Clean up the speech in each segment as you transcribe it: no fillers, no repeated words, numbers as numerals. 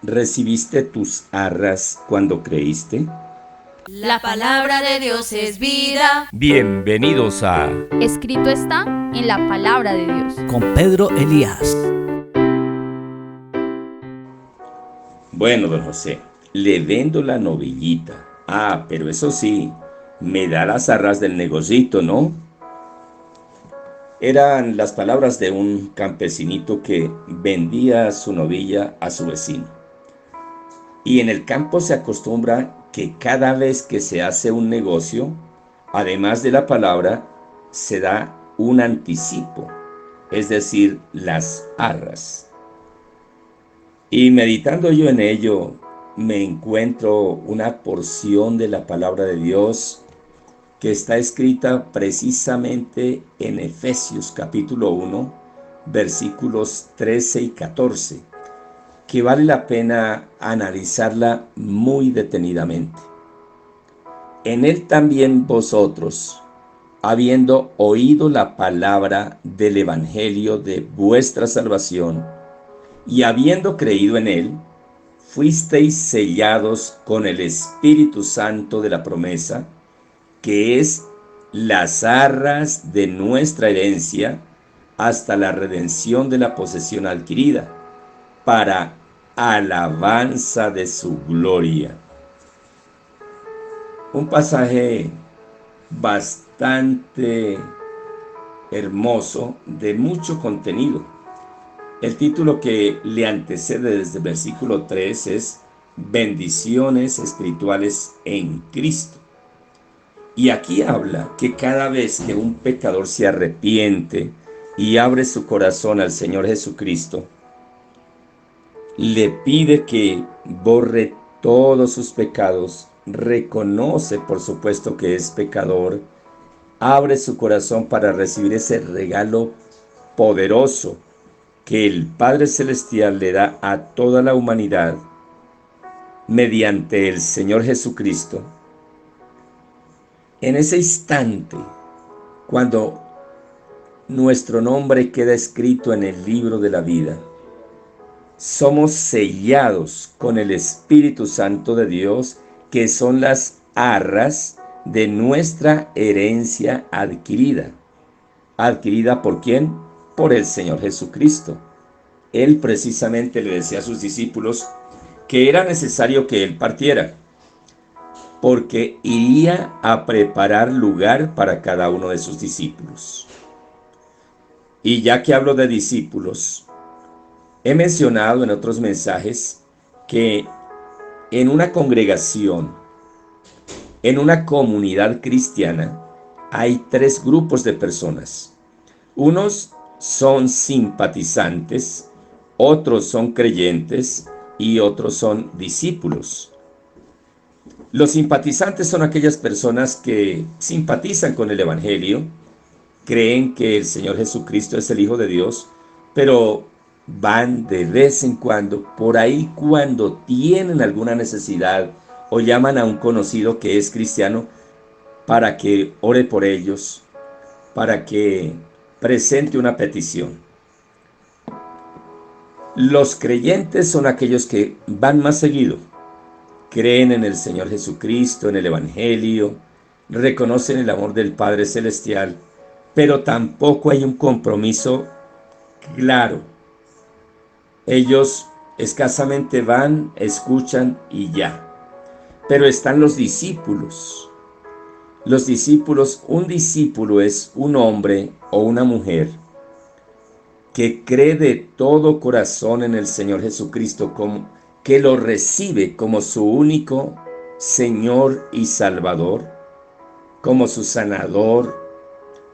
¿Recibiste tus arras cuando creíste? La palabra de Dios es vida. Bienvenidos a Escrito está en la palabra de Dios. Con Pedro Elías. Bueno, don José, le vendo la novillita. Ah, pero eso sí, me da las arras del negocito, ¿no? Eran las palabras de un campesinito que vendía su novilla a su vecino. Y en el campo se acostumbra que cada vez que se hace un negocio, además de la palabra, se da un anticipo, es decir, las arras. Y meditando yo en ello, me encuentro una porción de la palabra de Dios que está escrita precisamente en Efesios capítulo 1, versículos 13 y 14, que vale la pena analizarla muy detenidamente. En él también vosotros, habiendo oído la palabra del evangelio de vuestra salvación, y habiendo creído en él, fuisteis sellados con el Espíritu Santo de la promesa, que es las arras de nuestra herencia hasta la redención de la posesión adquirida, para alabanza de su gloria. Un pasaje bastante hermoso, de mucho contenido. El título que le antecede desde el versículo 3 es Bendiciones espirituales en Cristo. Y aquí habla que cada vez que un pecador se arrepiente y abre su corazón al Señor Jesucristo, le pide que borre todos sus pecados, reconoce por supuesto que es pecador, abre su corazón para recibir ese regalo poderoso que el Padre Celestial le da a toda la humanidad mediante el Señor Jesucristo. En ese instante, cuando nuestro nombre queda escrito en el libro de la vida, somos sellados con el Espíritu Santo de Dios, que son las arras de nuestra herencia adquirida. ¿Adquirida por quién? Por el Señor Jesucristo. Él precisamente le decía a sus discípulos que era necesario que Él partiera, porque iría a preparar lugar para cada uno de sus discípulos. Y ya que hablo de discípulos, he mencionado en otros mensajes que en una congregación, en una comunidad cristiana, hay tres grupos de personas. Unos son simpatizantes, otros son creyentes y otros son discípulos. Los simpatizantes son aquellas personas que simpatizan con el Evangelio, creen que el Señor Jesucristo es el Hijo de Dios, pero van de vez en cuando, por ahí cuando tienen alguna necesidad, o llaman a un conocido que es cristiano para que ore por ellos, para que presente una petición. Los creyentes son aquellos que van más seguido, creen en el Señor Jesucristo, en el Evangelio, reconocen el amor del Padre Celestial, pero tampoco hay un compromiso claro. Ellos escasamente van, escuchan y ya. Pero están los discípulos. Los discípulos, un discípulo es un hombre o una mujer que cree de todo corazón en el Señor Jesucristo, que lo recibe como su único Señor y Salvador, como su sanador,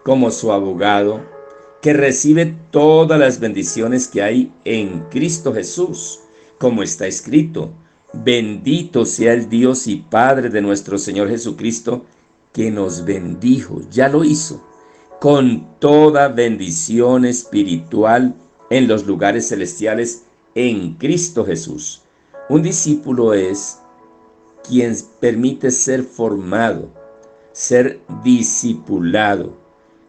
como su abogado, que recibe todas las bendiciones que hay en Cristo Jesús, como está escrito: bendito sea el Dios y Padre de nuestro Señor Jesucristo, que nos bendijo, ya lo hizo, con toda bendición espiritual en los lugares celestiales en Cristo Jesús. Un discípulo es quien permite ser formado, ser discipulado,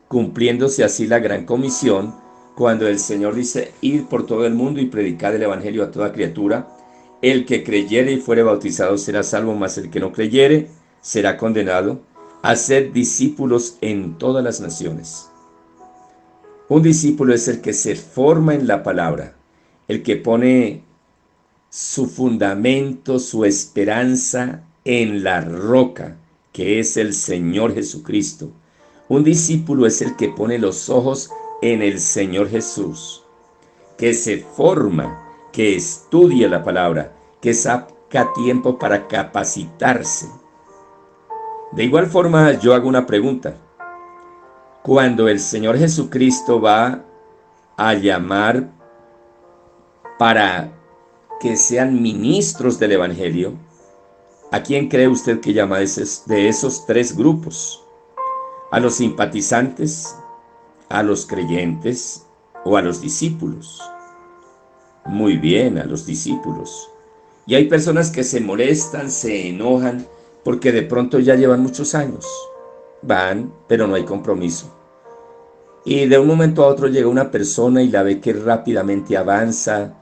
cumpliéndose así la gran comisión cuando el Señor dice: id por todo el mundo y predicad el Evangelio a toda criatura. El que creyere y fuere bautizado será salvo, mas el que no creyere será condenado. Haced discípulos en todas las naciones. Un discípulo es el que se forma en la palabra, el que pone su fundamento, su esperanza en la roca, que es el Señor Jesucristo. Un discípulo es el que pone los ojos en el Señor Jesús, que se forma, que estudia la palabra, que saca tiempo para capacitarse. De igual forma, yo hago una pregunta. Cuando el Señor Jesucristo va a llamar para que sean ministros del Evangelio, ¿a quién cree usted que llama de esos tres grupos? ¿A los simpatizantes, a los creyentes o a los discípulos? Muy bien, a los discípulos. Y hay personas que se molestan, se enojan, porque de pronto ya llevan muchos años. Van, pero no hay compromiso. Y de un momento a otro llega una persona y la ve que rápidamente avanza,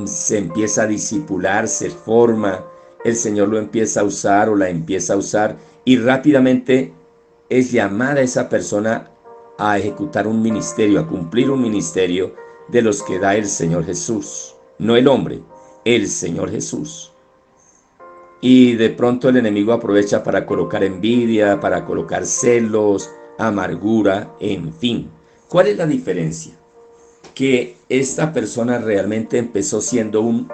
se empieza a discipular, se forma, el Señor lo empieza a usar o la empieza a usar y rápidamente es llamada esa persona a ejecutar un ministerio, a cumplir un ministerio de los que da el Señor Jesús, no el hombre, el Señor Jesús. Y de pronto el enemigo aprovecha para colocar envidia, para colocar celos, amargura, en fin. ¿Cuál es la diferencia? Que esta persona realmente empezó siendo un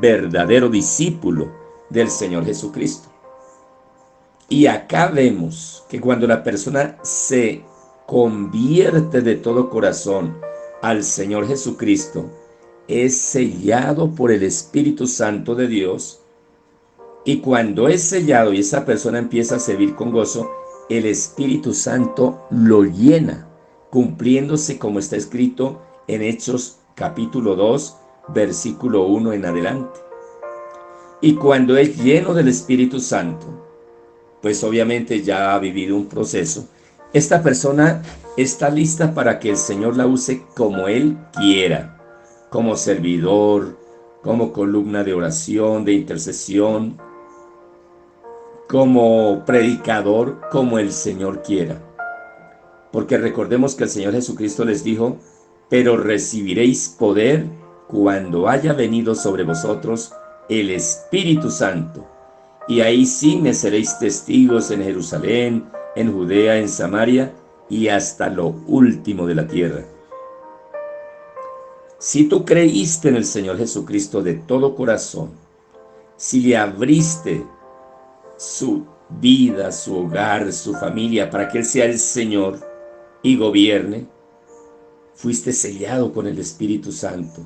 verdadero discípulo del Señor Jesucristo. Y acá vemos que cuando la persona se convierte de todo corazón al Señor Jesucristo, es sellado por el Espíritu Santo de Dios. Y cuando es sellado y esa persona empieza a servir con gozo, el Espíritu Santo lo llena, cumpliéndose como está escrito en Hechos capítulo 2, versículo 1 en adelante. Y cuando es lleno del Espíritu Santo, pues obviamente ya ha vivido un proceso, esta persona está lista para que el Señor la use como Él quiera, como servidor, como columna de oración, de intercesión, como predicador, como el Señor quiera. Porque recordemos que el Señor Jesucristo les dijo: pero recibiréis poder cuando haya venido sobre vosotros el Espíritu Santo. Y ahí sí me seréis testigos en Jerusalén, en Judea, en Samaria y hasta lo último de la tierra. Si tú creíste en el Señor Jesucristo de todo corazón, si le abriste su vida, su hogar, su familia, para que Él sea el Señor y gobierne, fuiste sellado con el Espíritu Santo.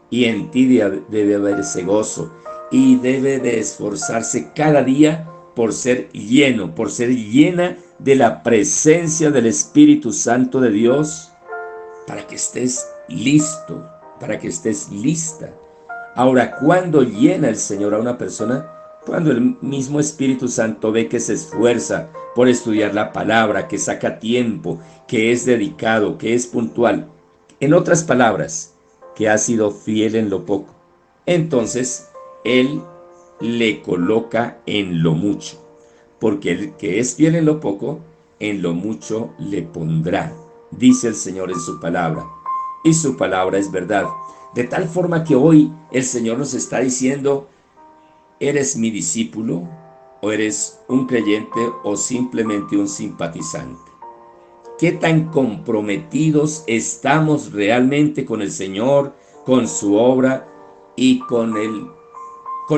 Y en ti debe haber ese gozo y debe de esforzarse cada día por ser lleno, por ser llena de la presencia del Espíritu Santo de Dios, para que estés listo, para que estés lista. Ahora, ¿cuándo llena el Señor a una persona? Cuando el mismo Espíritu Santo ve que se esfuerza por estudiar la palabra, que saca tiempo, que es dedicado, que es puntual. En otras palabras, que ha sido fiel en lo poco. Entonces, Él le coloca en lo mucho. Porque el que es fiel en lo poco, en lo mucho le pondrá, dice el Señor en su palabra. Y su palabra es verdad. De tal forma que hoy el Señor nos está diciendo: ¿eres mi discípulo? ¿O eres un creyente o simplemente un simpatizante? ¿Qué tan comprometidos estamos realmente con el Señor, con su obra y con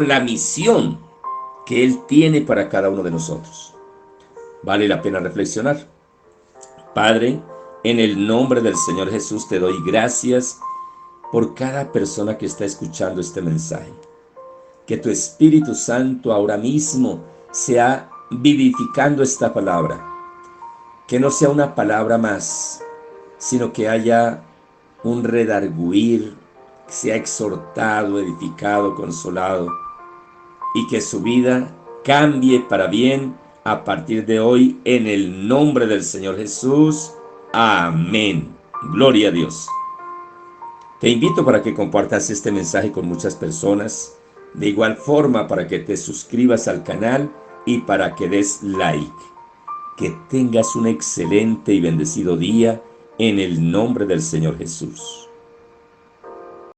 la misión que Él tiene para cada uno de nosotros? Vale la pena reflexionar. Padre, en el nombre del Señor Jesús te doy gracias por cada persona que está escuchando este mensaje. Que tu Espíritu Santo ahora mismo sea vivificando esta palabra. Que no sea una palabra más, sino que haya un redarguir, que sea exhortado, edificado, consolado, y que su vida cambie para bien a partir de hoy, en el nombre del Señor Jesús. Amén. Gloria a Dios. Te invito para que compartas este mensaje con muchas personas, De igual forma, para que te suscribas al canal y para que des like. Que tengas un excelente y bendecido día en el nombre del Señor Jesús.